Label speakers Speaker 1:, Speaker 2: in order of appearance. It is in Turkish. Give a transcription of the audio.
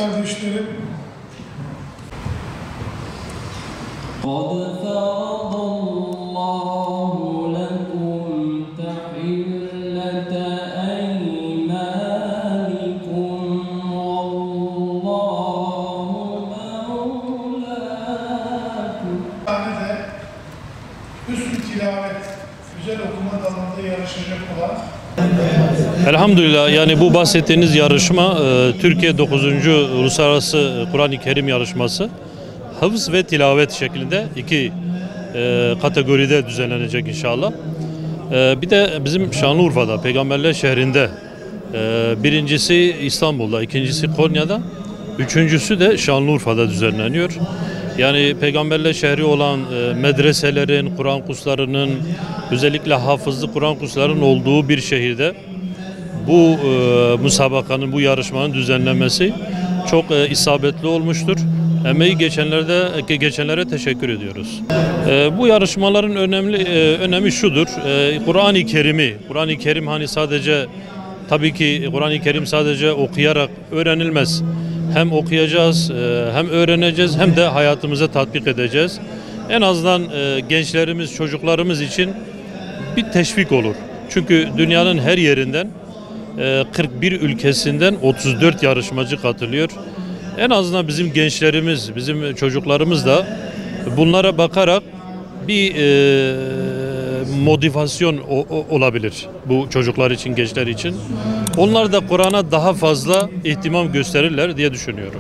Speaker 1: kardeşlerim,
Speaker 2: قَدْ فَرَضَ اللّٰهُ لَكُمْ تَحِلَّةَ أَيْمَانِكُمْ وَاللّٰهُ مَوْلَاكُمْ.
Speaker 1: de hüsn-i tilavet, güzel okuma dalında yarışacak olan
Speaker 3: Elhamdülillah, yani bu bahsettiğiniz yarışma Türkiye 9. Uluslararası Kur'an-ı Kerim yarışması hafız ve tilavet şeklinde iki kategoride düzenlenecek inşallah. Bir de bizim Şanlıurfa'da, Peygamberler şehrinde, birincisi İstanbul'da, ikincisi Konya'da, üçüncüsü de Şanlıurfa'da düzenleniyor. Yani Peygamberler şehri olan medreselerin, Kur'an kurslarının, özellikle hafızlı Kur'an kurslarının olduğu bir şehirde bu müsabakanın, bu yarışmanın düzenlenmesi çok isabetli olmuştur. Emeği geçenlere teşekkür ediyoruz. Bu yarışmaların önemi şudur. Kur'an-ı Kerim hani sadece, tabii ki Kur'an-ı Kerim sadece okuyarak öğrenilmez. Hem okuyacağız, hem öğreneceğiz, hem de hayatımıza tatbik edeceğiz. En azından gençlerimiz, çocuklarımız için bir teşvik olur. Çünkü dünyanın her yerinden, 41 ülkesinden 34 yarışmacı katılıyor. En azından bizim gençlerimiz, bizim çocuklarımız da bunlara bakarak bir motivasyon olabilir bu çocuklar için, gençler için. Onlar da Kur'an'a daha fazla ihtimam gösterirler diye düşünüyorum.